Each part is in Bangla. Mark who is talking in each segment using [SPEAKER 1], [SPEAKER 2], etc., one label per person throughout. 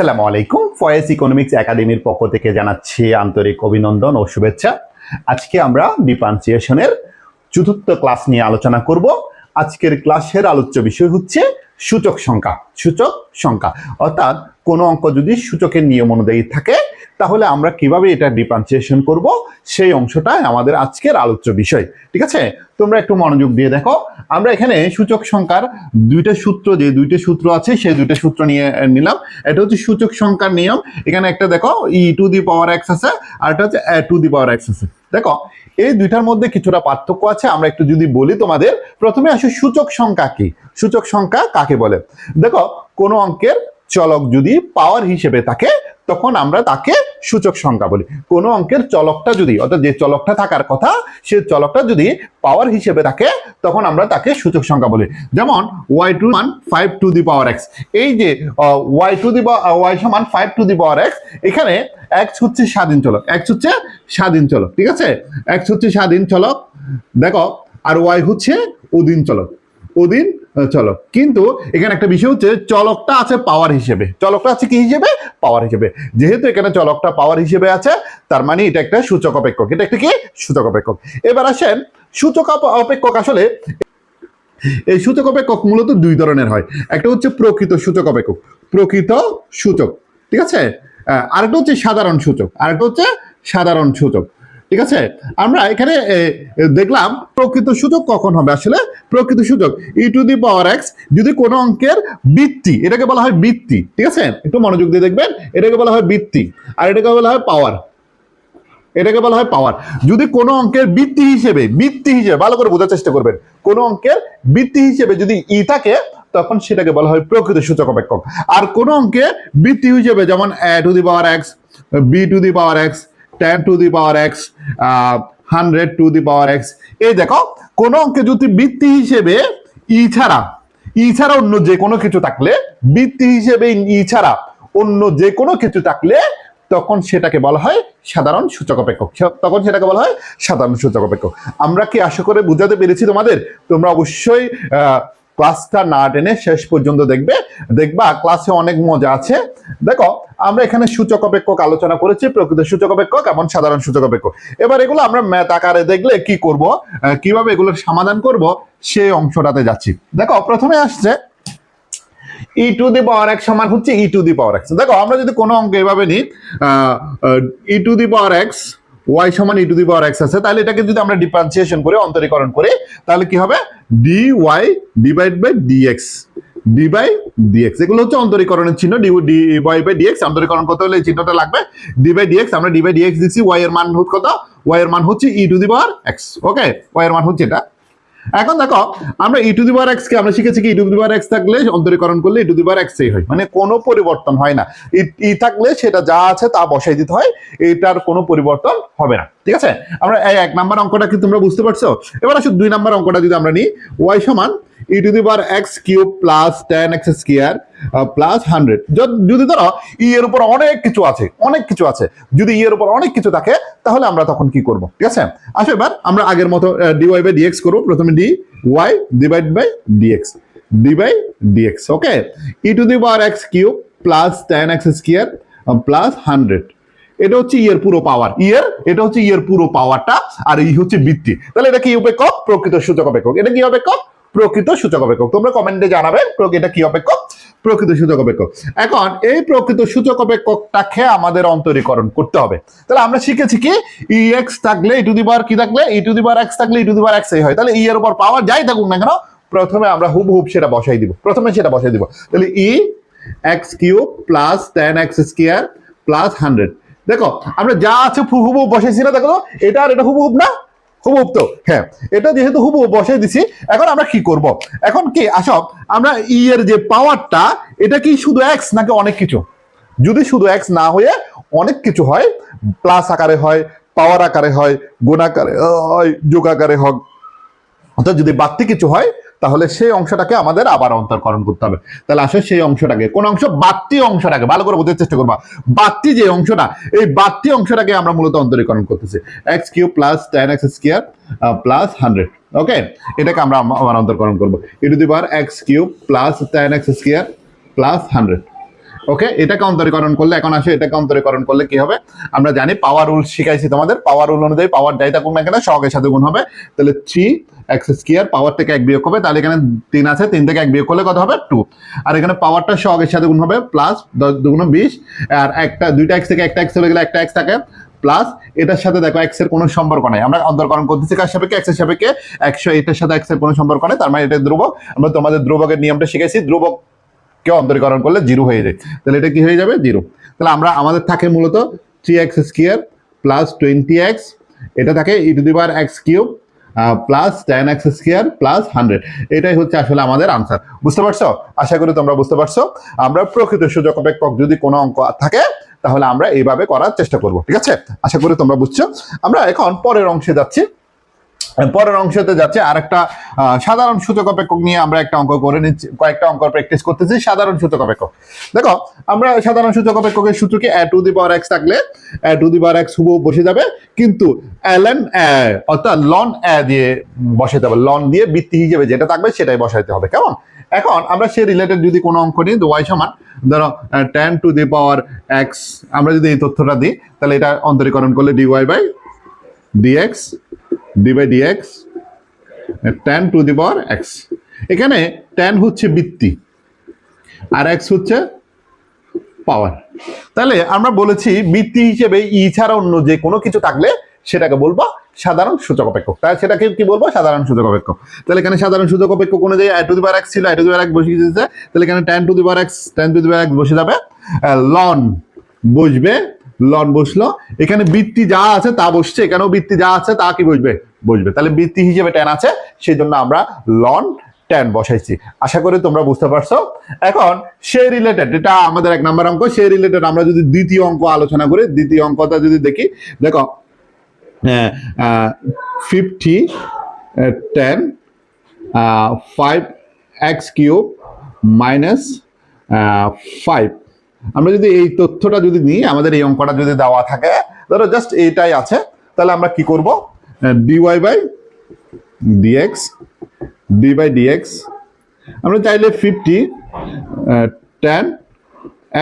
[SPEAKER 1] আসসালামু আলাইকুম। ফয়েজ ইকোনমিক্স একাডেমির পক্ষ থেকে জানাচ্ছি আন্তরিক অভিনন্দন ও শুভেচ্ছা। আজকে আমরা ডিফারেন্সিয়েশনের চতুর্থ ক্লাস নিয়ে আলোচনা করব। আজকের ক্লাসের আলোচ্য বিষয় হচ্ছে সূচক সংখ্যা। সূচক সংখ্যা অর্থাৎ কোনো অঙ্ক যদি সূচকের নিয়ম অনুযায়ী থাকে তাহলে আমরা কিভাবে এটা ডিফারেন্সিয়েশন করব সেই অংশটাই আমাদের আজকের আলোচ্য বিষয়। ঠিক আছে, তোমরা একটু মনোযোগ দিয়ে দেখো। আমরা এখানে সূচক সংখ্যার দুইটা সূত্র আছে সেই দুইটা সূত্র নিয়ে নিলাম। এটা হচ্ছে সূচক সংখ্যার নিয়ম। এখানে একটা দেখো e⁴x আছে আর এটা হচ্ছে a⁴x আছে। দেখো এই দুইটার মধ্যে কিছুটা পার্থক্য আছে। আমরা একটু যদি বলি তোমাদের, প্রথমে আসি সূচক সংখ্যা কি। সূচক সংখ্যা কাকে বলে? দেখো কোনো অঙ্কের চলক যদি পাওয়ার হিসেবে থাকে তখন আমরা তাকে সূচক সংখ্যা বলি। কোনো অঙ্কের চলকটা যদি, অর্থাৎ যে চলকটা থাকার কথা সে চলকটা যদি পাওয়ার হিসেবে থাকে তখন আমরা তাকে সূচক সংখ্যা বলি। যেমন y5 এই যে y সমান 5 এখানে x হচ্ছে স্বাধীন চলক, ঠিক আছে। x হচ্ছে স্বাধীন চলক, দেখো, আর y হচ্ছে অধীন চলক, কিন্তু এখানে একটা বিষয় হচ্ছে চলকটা আছে পাওয়ার হিসেবে। চলকটা আছে কি হিসেবে? পাওয়ার হিসেবে। যেহেতু এখানে চলকটা পাওয়ার হিসেবে আছে তার মানে এটা একটা সূচক অপেক্ষক। এটা একটা কি? সূচক অপেক্ষক। এবার আসেন সূচক অপেক্ষক। আসলে এই সূচক অপেক্ষক মূলত দুই ধরনের হয়। একটা হচ্ছে প্রকৃত সূচক অপেক্ষক, ঠিক আছে। আরেকটা হচ্ছে সাধারণ সূচক, ঠিক আছে। আমরা এখানে দেখলাম প্রকৃত সূচক কখন হবে। আসলে প্রকৃত সূচক e⁴x যদি কোনো অঙ্কের বৃত্তি, এটাকে বলা হয় বৃত্তি, ঠিক আছে। একটু মনোযোগ দিয়ে দেখবেন, এটাকে বলা হয় বৃত্তি আর এটাকে বলা হয় পাওয়ার। যদি কোনো অঙ্কের বৃত্তি হিসেবে ভালো করে বোঝার চেষ্টা করবেন, কোনো অঙ্কের বৃত্তি হিসেবে যদি থাকে তখন সেটাকে বলা হয় প্রকৃত সূচক অপেক্ষক। আর কোনো অঙ্কের বৃত্তি হিসেবে যেমন a⁴x, b⁴x, 10⁴x, 100⁴x, এই দেখো কোন অঙ্কে যদি বৃত্তি হিসেবে ছাড়া অন্য যে কোনো কিছু থাকলে, তখন সেটাকে বলা হয় সাধারণ সূচক অপেক্ষক। আমরা কি আশা করে বুঝাতে পেরেছি তোমাদের? তোমরা অবশ্যই ক্লাসটা না টেনে শেষ পর্যন্ত দেখবা ক্লাসে অনেক মজা আছে। দেখো আমরা এখানে সূচক অপেক্ষক আলোচনা করেছি, প্রকৃত সূচক অপেক্ষক এবং সাধারণ সূচক অপেক্ষক। এবার এগুলো আমরা ম্যাথ আকারে দেখলে কি করব, কিভাবে এগুলোর সমাধান করব সেই অংশটাতে যাচ্ছি। দেখো প্রথমে আসছে e⁴x সমান হচ্ছে e⁴x। দেখো আমরা যদি কোনো অঙ্ক এভাবে নিই, e⁴x y সমান e⁴x আছে, তাহলে এটাকে যদি আমরা ডিফারেন্সিয়েশন করে অন্তরীকরণ করি তাহলে কি হবে? dy dx। এগুলো হচ্ছে অন্তরীকরণের চিহ্ন। dy/dx অন্তরীকরণ করতে হলে এই চিহ্নটা লাগবে। ddx, আমরা dy/dx দিচ্ছি। y এর মান কত? y এর মান হচ্ছে e⁴x। ওকে, y এর মান হচ্ছে এটা। এখন দেখো আমরা e⁴x কে আমরা শিখেছি কি e⁴x থাকলে অন্তরীকরণ করলে e⁴x হয়, মানে কোনো পরিবর্তন হয় না। থাকলে সেটা যা আছে তা বসাই দিতে হয়, এটার কোনো পরিবর্তন হবে না, ঠিক আছে। আমরা এই 1 নাম্বার অঙ্কটা কি তোমরা বুঝতে পারছো? এবার আসলে 2 নাম্বার অঙ্কটা যদি আমরা নিই, y সমান e⁴x³ প্লাস 10x² প্লাস 100। যদি ধরো এর উপর অনেক কিছু আছে, যদি এর উপর অনেক কিছু থাকে তাহলে আমরা তখন কি করব? ঠিক আছে, আসো এবার আমরা আগের মতো dy/dx করব। প্রথমে dy dx, ওকে। e⁴x³ প্লাস 10x² প্লাস 100, এটা হচ্ছে এর পুরো পাওয়ার, এটা হচ্ছে এর পুরো পাওয়ারটা, আর এই হচ্ছে বৃত্তি। তাহলে এটা কি অপেক্ষক? প্রকৃত সূচক অপেক্ষক। এটা কি অপেক্ষক? প্রকৃত সূচক অপেক্ষক। তোমরা কমেন্টে জানাবে এটা কি অপেক্ষক? প্রকৃত সূচক অপেক্ষক। এখন এই প্রকৃত সূচক অপেক্ষকটাকে আমাদের অন্তরীকরণ করতে হবে। তাহলে আমরা শিখেছি কি ex থাকলে কি থাকলে e⁴x থাকলে e⁴x হয়। তাহলে এর উপর পাওয়ার যাই থাকুক না কেন প্রথমে আমরা হুবহুব সেটা বসাই দিব। তাহলে e⁴x³ প্লাস 10x² প্লাস 100। দেখো আমরা যা আছে হুবহুব বসাইছি না? দেখো এটা আর এটা হুবহুব না? হুবহুব তো, হ্যাঁ। এটা যেহেতু হুবহুব বসাই দিছি, এখন আমরা কি করব? এখন কি আসো আমরা এর যে পাওয়ারটা, এটা কি শুধু x নাকি অনেক কিছু? যদি শুধু x না হয়ে অনেক কিছু হয়, প্লাস আকারে হয়, পাওয়ার আকারে হয়, গুণ আকারে হয়, যোগ আকারে হয়, অর্থাৎ যদি বাড়তি কিছু হয় তাহলে সেই অংশটাকে আমাদের আবার অন্তরকরণ করতে হবে। তাহলে আসলে সেই অংশটাকে, কোন অংশ? বাড়তি অংশটাকে ভালো করে বোঝার চেষ্টা করবা। বাড়তি যে অংশটা, এই বাড়তি অংশটাকে আমরা মূলত অন্তরীকরণ করতেছি। x³ প্লাস 10x² প্লাস 100, ওকে। এটাকে আমরা আবার অন্তরকরণ করবো। e⁴x³ plus 10x² plus 100। ওকে, এটাকে অন্তরীকরণ করলে এখন আসে এটাকে অন্তরীকরণ করলে কি হবে, আমরা জানি পাওয়ার রুল শিখাইছি তোমাদের, পাওয়ার রুল অনুযায়ী পাওয়ার যাই থাকুক না কেন সহগের সাথে গুণ হবে। তাহলে 3x² পাওয়ার থেকে 1 বিয়োগ হবে, তাহলে এখানে 3 আছে, 3 থেকে 1 বিয়োগ করলে কত হবে 2। আর এখানে পাওয়ারটা সহগের সাথে গুণ হবে, প্লাস 10 দুগুণ 20, আর দুইটা x থেকে একটা x চলে গেলে একটা x থাকে, প্লাস এটার সাথে দেখো x এর কোনো সম্পর্ক নাই, আমরা অন্তরকরণ করতেছি কার সাপেক্ষে, x এর সাপেক্ষে। 108 এর সাথে x এর কোনো সম্পর্ক নাই, তার মানে এটা ধ্রুবক। আমরা তোমাদের ধ্রুবকের নিয়মটা শিখেছি, ধ্রুবক কে অন্তরীকরণ করলে 0 হয়ে যায়, তাহলে এটা কি হয়ে যাবে 0। তাহলে আমাদের থাকে মূলত 3x² প্লাস 20x, এটা থাকে e⁻x³ প্লাস 10x² প্লাস 100। এটাই হচ্ছে আসলে আমাদের আনসার। বুঝতে পারছো? আশা করি তোমরা বুঝতে পারছো। আমরা প্রকৃত সূচক অপেক্ষক যদি কোনো অঙ্ক থাকে তাহলে আমরা এইভাবে করার চেষ্টা করব, ঠিক আছে? আশা করি তোমরা বুঝছো। আমরা এখন পরের অংশে যাচ্ছি। পরের অংশতে যাচ্ছে আর একটা সাধারণ সূচক অপেক্ষক নিয়ে আমরা একটা অঙ্ক করে নিচ্ছি, কয়েকটা অঙ্ক প্র্যাকটিস করতেছি। সাধারণ সূচক অপেক্ষক, দেখো আমরা সাধারণ সূচক অপেক্ষকের সূত্র কি, a⁴x থাকলে a⁴x হুবহু বসে যাবে, কিন্তু ln অর্থাৎ ln দিয়ে বসাইতে হবে, লন দিয়ে বৃত্তি হিসেবে যেটা থাকবে সেটাই বসাইতে হবে, কেমন? এখন আমরা সেই রিলেটেড যদি কোনো অঙ্ক নিই, y সমান ধরো tan⁴x, আমরা যদি এই তথ্যটা দিই তাহলে এটা অন্তরীকরণ করলে dy/dx d/dx tan⁴x। এখানে tan হচ্ছে বৃত্তি আর x হচ্ছে পাওয়ার। তাহলে আমরা বলেছি বৃত্তি হিসেবে ই ছাড়া অন্য যে কোনো কিছু থাকলে সেটাকে বলবো সাধারণ সূচক অপেক্ষক। তাই সেটাকে কি বলবো, সাধারণ সূচক অপেক্ষক। তাহলে এখানে সাধারণ সূচক অপেক্ষক অনুযায়ী a⁴x ছিল, a⁴x বসে দিয়েছে, তাহলে এখানে tan⁴x বসে যাবে, লন বসবে, লন বসলো, এখানে বৃত্তি যা আছে তা বসছে, এখানেও বৃত্তি যা আছে তা কি বসবে, তাহলে বৃত্তি হিসেবে tan আছে, সেই জন্য আমরা লন tan বসাইছি। আশা করি তোমরা বুঝতে পারছো। এখন সেই রিলেটেড, এটা আমাদের 1 নম্বর অঙ্ক, সেই রিলেটেড আমরা যদি দ্বিতীয় অঙ্ক আলোচনা করি, দ্বিতীয় অঙ্কটা যদি দেখি, দেখো 50 tan 5x³ মাইনাস 5। আমরা যদি এই তথ্যটা যদি নিই, আমাদের এই অঙ্কটা যদি দেওয়া থাকে, ধরো জাস্ট এইটাই আছে, তাহলে আমরা কি করব, dy/dx d/dx আমরা চাইলে 50 tan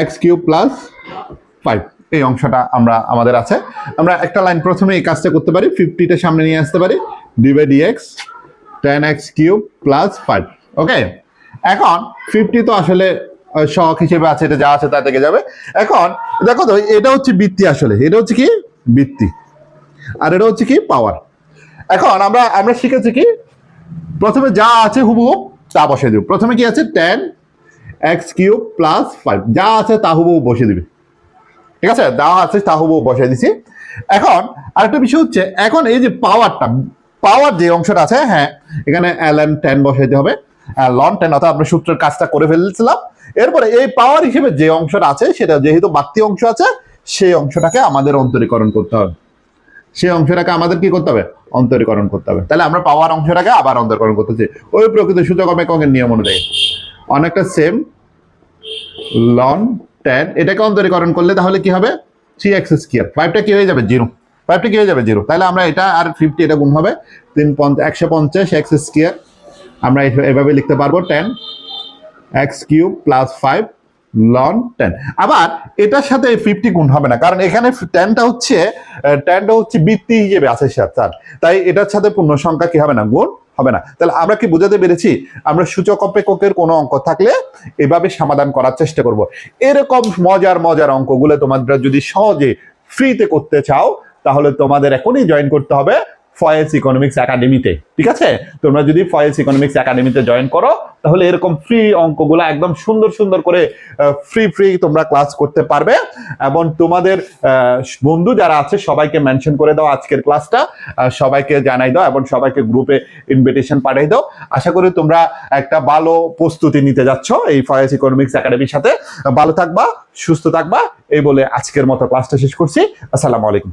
[SPEAKER 1] x³ প্লাস 5 এই অংশটা আমাদের আছে। আমরা একটা লাইন প্রথমে এই কাজটা করতে পারি, 50টা সামনে নিয়ে আসতে পারি, d/dx tan x³ প্লাস 5। ওকে, এখন 50 তো আসলে সহগ হিসেবে আছে, এটা যা আছে তা থেকে যাবে। এখন দেখো তো, এটা হচ্ছে বৃত্তি, আসলে এটা হচ্ছে কি বৃত্তি, আর এটা হচ্ছে কি পাওয়ার। এখন আমরা শিখেছি কি, প্রথমে যা আছে হুবহু তা বসিয়ে দেব। প্রথমে কি আছে, tan x³ প্লাস 5, যা আছে তা হুবহু বসিয়ে দিবে, ঠিক আছে? যা আছে তা হুবহু বসিয়ে দিছি। এখন আরেকটা বিষয় হচ্ছে, এখন এই যে পাওয়ার যে অংশটা আছে, হ্যাঁ এখানে ln tan বসাইতে হবে, ln tan, অর্থাৎ আমরা সূত্রের কাজটা করে ফেলছিলাম। এরপরে এই পাওয়ার হিসেবে যে অংশটা আছে, সেটা যেহেতু বাড়তি অংশ আছে, সেই অংশটাকে আমাদের অন্তরীকরণ করতে হবে, সেই অংশটাকে আমাদের কি করতে হবে, অন্তরীকরণ করতে হবে। তাহলে আমরা পাওয়ার অংশটাকে আবার অন্তরীকরণ করতেছি ওই প্রকৃত সূচক অপেক্ষকের নিয়ম অনুযায়ী, অনেকটা সেম। ln tan এটাকে অন্তরীকরণ করলে তাহলে কি হবে, 3x², 5টা কি হয়ে যাবে 0, 5টা কি হয়ে যাবে 0। তাহলে আমরা এটা আর 50 এটা গুণ হবে 150x², আমরা এভাবে লিখতে পারবো tan x³ plus 5 ln tan। আবার এটার সাথে 50 গুণ হবে না, কারণ এখানে tanটা হচ্ছে বৃত্তি হিসেবে আছে স্যার, তাই এটার সাথে পূর্ণ সংখ্যা কি হবে না, গুণ হবে না। তাহলে আমরা কি বোঝাতে পেরেছি, আমরা সূচক অপেক্ষকের কোনো অঙ্ক থাকলে এভাবে সমাধান করার চেষ্টা করব। এরকম মজার অঙ্কগুলো তোমরা যদি সহজে ফ্রিতে করতে চাও, তাহলে তোমাদের এখনই জয়েন করতে হবে ফয়েজ ইকোনমিক্স একাডেমিতে, ঠিক আছে? তোমরা যদি ফয়েজ ইকোনমিক্স একাডেমিতে জয়েন করো, তাহলে এরকম ফ্রি অঙ্কগুলো একদম সুন্দর করে ফ্রি তোমরা ক্লাস করতে পারবে। এবং তোমাদের বন্ধু যারা আছে সবাইকে মেনশন করে দাও আজকের ক্লাসটা, সবাইকে জানাই দাও এবং সবাইকে গ্রুপে ইনভিটেশন পাঠিয়ে দাও। আশা করি তোমরা একটা ভালো প্রস্তুতি নিতে যাচ্ছ এই ফয়েজ ইকোনমিক্স একাডেমির সাথে। ভালো থাকবা, সুস্থ থাকবা, এই বলে আজকের মতো ক্লাসটা শেষ করছি। আসসালামু আলাইকুম।